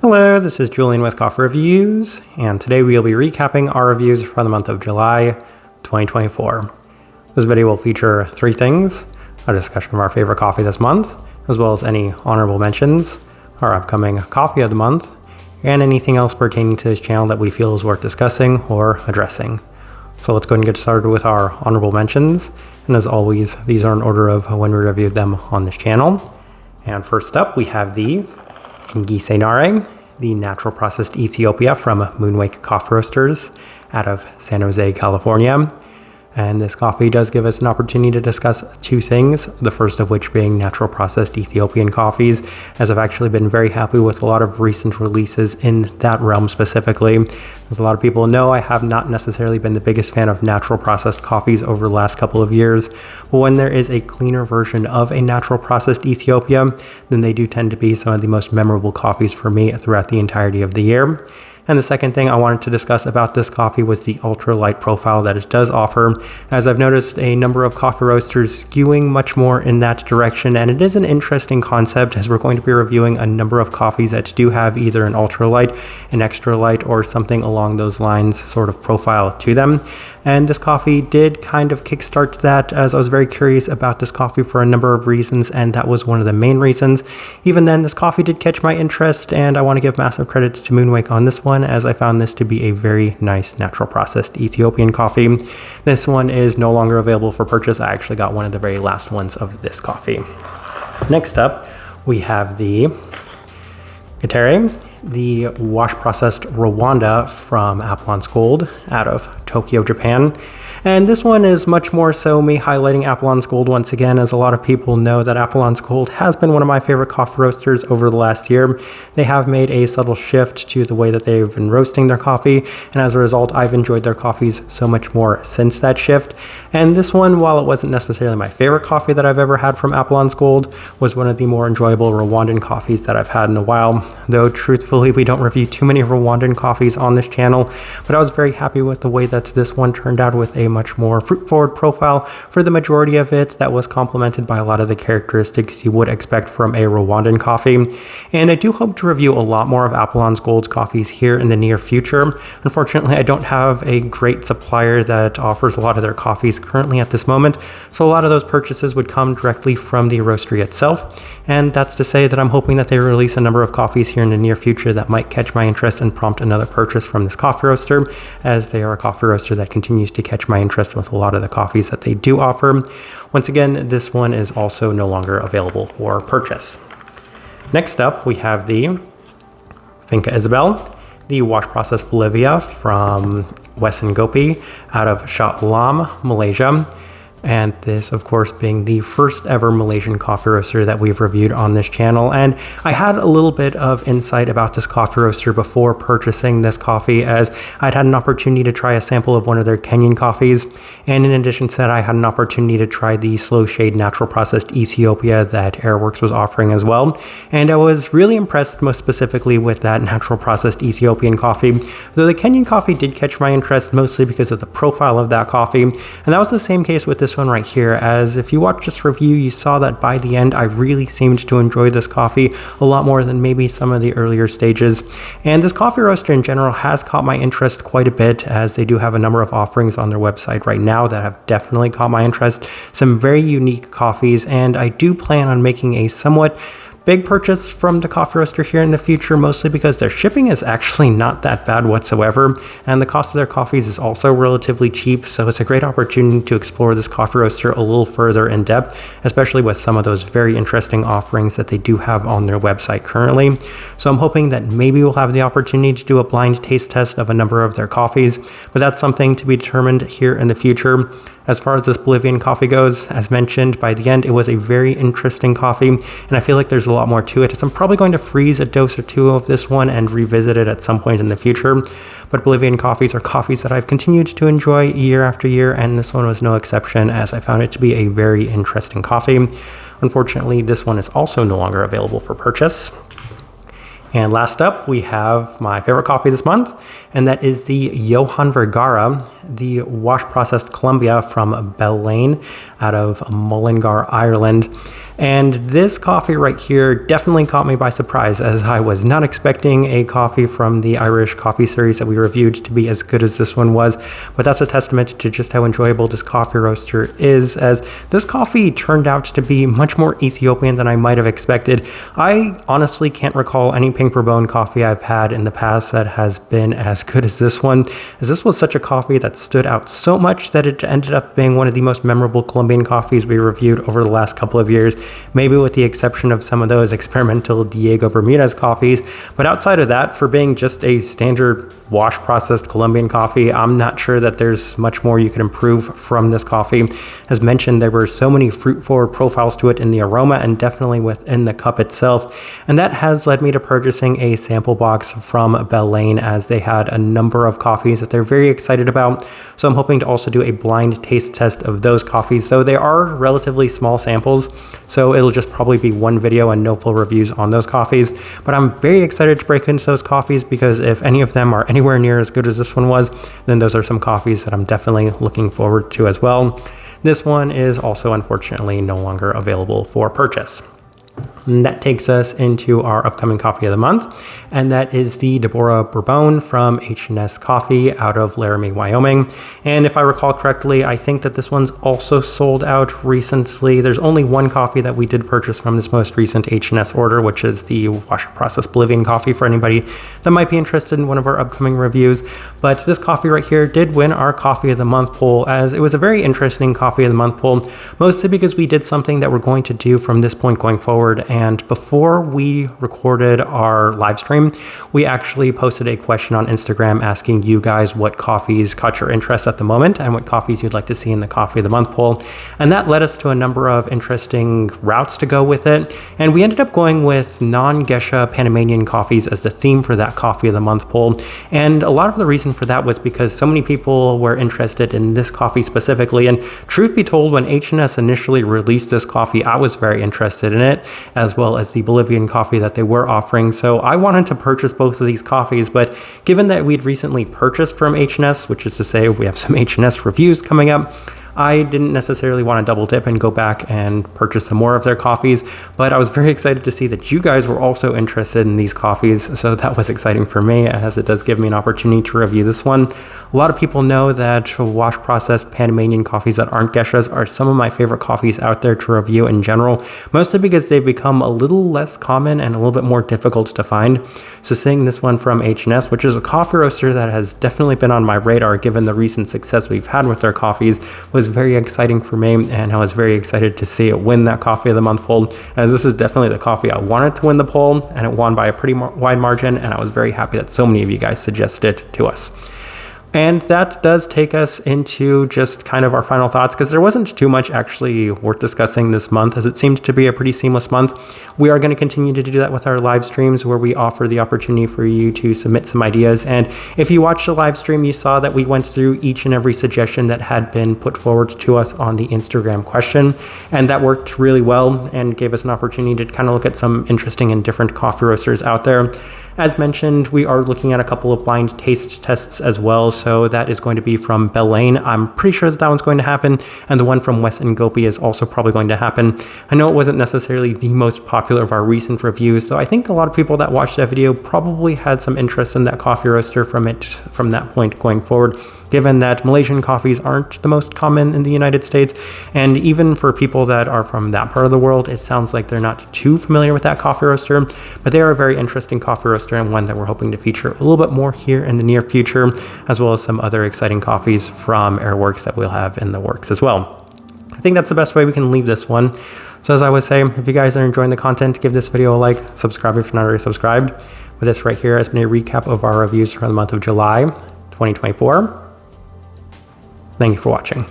Hello, this is Julian with Coffee Reviews, and today we'll be recapping our reviews for the month of July 2024. This video will feature three things: a discussion of our favorite coffee this month, as well as any honorable mentions, our upcoming coffee of the month, and anything else pertaining to this channel that we feel is worth discussing or addressing. So let's go ahead and get started with our honorable mentions, and as always, these are in order of when we reviewed them on this channel. And first up, we have the Ngisenare, the natural processed Ethiopia from Moonwake Coffee Roasters out of San Jose, California. And this coffee does give us an opportunity to discuss two things, the first of which being natural processed Ethiopian coffees, as I've actually been very happy with a lot of recent releases in that realm specifically. As a lot of people know, I have not necessarily been the biggest fan of natural processed coffees over the last couple of years, but when there is a cleaner version of a natural processed Ethiopia, then they do tend to be some of the most memorable coffees for me throughout the entirety of the year. And the second thing I wanted to discuss about this coffee was the ultra light profile that it does offer, as I've noticed a number of coffee roasters skewing much more in that direction, and it is an interesting concept as we're going to be reviewing a number of coffees that do have either an ultra light, an extra light, or something along those lines sort of profile to them. And this coffee did kind of kickstart that, as I was very curious about this coffee for a number of reasons, and that was one of the main reasons. Even then, this coffee did catch my interest, and I want to give massive credit to Moonwake on this one, as I found this to be a very nice natural processed Ethiopian coffee. This one is no longer available for purchase. I actually got one of the very last ones of this coffee. Next up, we have the Gitere, the wash processed Rwanda from Apollon's Gold out of Tokyo, Japan. And this one is much more so me highlighting Apollon's Gold once again, as a lot of people know that Apollon's Gold has been one of my favorite coffee roasters over the last year. They have made a subtle shift to the way that they've been roasting their coffee, and as a result, I've enjoyed their coffees so much more since that shift. And this one, while it wasn't necessarily my favorite coffee that I've ever had from Apollon's Gold, was one of the more enjoyable Rwandan coffees that I've had in a while. Though truthfully, we don't review too many Rwandan coffees on this channel, but I was very happy with the way that this one turned out, with a much more fruit-forward profile for the majority of it that was complemented by a lot of the characteristics you would expect from a Rwandan coffee. And I do hope to review a lot more of Apollon's Gold's coffees here in the near future. Unfortunately, I don't have a great supplier that offers a lot of their coffees currently at this moment, so a lot of those purchases would come directly from the roastery itself. And that's to say that I'm hoping that they release a number of coffees here in the near future that might catch my interest and prompt another purchase from this coffee roaster, as they are a coffee roaster that continues to catch my interest with a lot of the coffees that they do offer. Once again, this one is also no longer available for purchase. Next up, we have the Finca Isabel, the wash processed Bolivia from Wesson Gopi out of Shah Alam, Malaysia. And this, of course, being the first ever Malaysian coffee roaster that we've reviewed on this channel. And I had a little bit of insight about this coffee roaster before purchasing this coffee, as I'd had an opportunity to try a sample of one of their Kenyan coffees. And in addition to that, I had an opportunity to try the slow shade natural processed Ethiopia that Airworks was offering as well. And I was really impressed most specifically with that natural processed Ethiopian coffee, though the Kenyan coffee did catch my interest mostly because of the profile of that coffee. And that was the same case with this one right here, as if you watch this review, you saw that by the end I really seemed to enjoy this coffee a lot more than maybe some of the earlier stages. And this coffee roaster in general has caught my interest quite a bit, as they do have a number of offerings on their website right now that have definitely caught my interest. Some very unique coffees, and I do plan on making a somewhat big purchase from the coffee roaster here in the future, mostly because their shipping is actually not that bad whatsoever, and the cost of their coffees is also relatively cheap, so it's a great opportunity to explore this coffee roaster a little further in depth, especially with some of those very interesting offerings that they do have on their website currently. So I'm hoping that maybe we'll have the opportunity to do a blind taste test of a number of their coffees, but that's something to be determined here in the future. As far as this Bolivian coffee goes, as mentioned, by the end, it was a very interesting coffee, and I feel like there's a lot more to it, so I'm probably going to freeze a dose or two of this one and revisit it at some point in the future. But Bolivian coffees are coffees that I've continued to enjoy year after year, and this one was no exception, as I found it to be a very interesting coffee. Unfortunately, this one is also no longer available for purchase. And last up, we have my favorite coffee this month, and that is the Johan Vergara, the wash processed Columbia from Bell Lane out of Mullingar, Ireland. And this coffee right here definitely caught me by surprise, as I was not expecting a coffee from the Irish coffee series that we reviewed to be as good as this one was. But that's a testament to just how enjoyable this coffee roaster is, as this coffee turned out to be much more Ethiopian than I might have expected. I honestly can't recall any Pink Bourbon coffee I've had in the past that has been as good as this one, as this was such a coffee that stood out so much that it ended up being one of the most memorable Colombian coffees we reviewed over the last couple of years, maybe with the exception of some of those experimental Diego Bermudez coffees. But outside of that, for being just a standard wash processed Colombian coffee, I'm not sure that there's much more you can improve from this coffee. As mentioned, there were so many fruit forward profiles to it in the aroma and definitely within the cup itself, and that has led me to purchasing a sample box from Bell Lane, as they had a number of coffees that they're very excited about. So I'm hoping to also do a blind taste test of those coffees, though they are relatively small samples, so it'll just probably be one video and no full reviews on those coffees. But I'm very excited to break into those coffees, because if any of them are anywhere near as good as this one was, then those are some coffees that I'm definitely looking forward to as well. This one is also unfortunately no longer available for purchase. And that takes us into our upcoming coffee of the month, and that is the Deborah Bourbon from H&S Coffee out of Laramie, Wyoming. And if I recall correctly, I think that this one's also sold out recently. There's only one coffee that we did purchase from this most recent H&S order, which is the wash process Bolivian coffee, for anybody that might be interested in one of our upcoming reviews. But this coffee right here did win our coffee of the month poll, as it was a very interesting coffee of the month poll, mostly because we did something that we're going to do from this point going forward. And before we recorded our live stream, we actually posted a question on Instagram asking you guys what coffees caught your interest at the moment and what coffees you'd like to see in the coffee of the month poll. And that led us to a number of interesting routes to go with it. And we ended up going with non-Gesha Panamanian coffees as the theme for that coffee of the month poll. And a lot of the reason for that was because so many people were interested in this coffee specifically. And truth be told, when H&S initially released this coffee, I was very interested in it, as well as the Bolivian coffee that they were offering. So I wanted to purchase both of these coffees, but given that we'd recently purchased from H&S, which is to say we have some H&S reviews coming up, I didn't necessarily want to double dip and go back and purchase some more of their coffees, but I was very excited to see that you guys were also interested in these coffees, so that was exciting for me, as it does give me an opportunity to review this one. A lot of people know that wash processed Panamanian coffees that aren't Geshas are some of my favorite coffees out there to review in general, mostly because they've become a little less common and a little bit more difficult to find. So seeing this one from H&S, which is a coffee roaster that has definitely been on my radar given the recent success we've had with their coffees, was very exciting for me, and I was very excited to see it win that coffee of the month poll, as this is definitely the coffee I wanted to win the poll, and it won by a pretty wide margin, and I was very happy that so many of you guys suggested it to us. And that does take us into just kind of our final thoughts, because there wasn't too much actually worth discussing this month, as it seemed to be a pretty seamless month. We are going to continue to do that with our live streams, where we offer the opportunity for you to submit some ideas. And if you watched the live stream, you saw that we went through each and every suggestion that had been put forward to us on the Instagram question. And that worked really well and gave us an opportunity to kind of look at some interesting and different coffee roasters out there. As mentioned, we are looking at a couple of blind taste tests as well, so that is going to be from Bell Lane. I'm pretty sure that that one's going to happen, and the one from West and Gopi is also probably going to happen. I know it wasn't necessarily the most popular of our recent reviews, though I think a lot of people that watched that video probably had some interest in that coffee roaster from that point going forward, given that Malaysian coffees aren't the most common in the United States. And even for people that are from that part of the world, it sounds like they're not too familiar with that coffee roaster, but they are a very interesting coffee roaster, and one that we're hoping to feature a little bit more here in the near future, as well as some other exciting coffees from Airworks that we'll have in the works as well. I think that's the best way we can leave this one. So as I was saying, if you guys are enjoying the content, give this video a like, subscribe if you're not already subscribed. But this right here has been a recap of our reviews for the month of July 2024. Thank you for watching.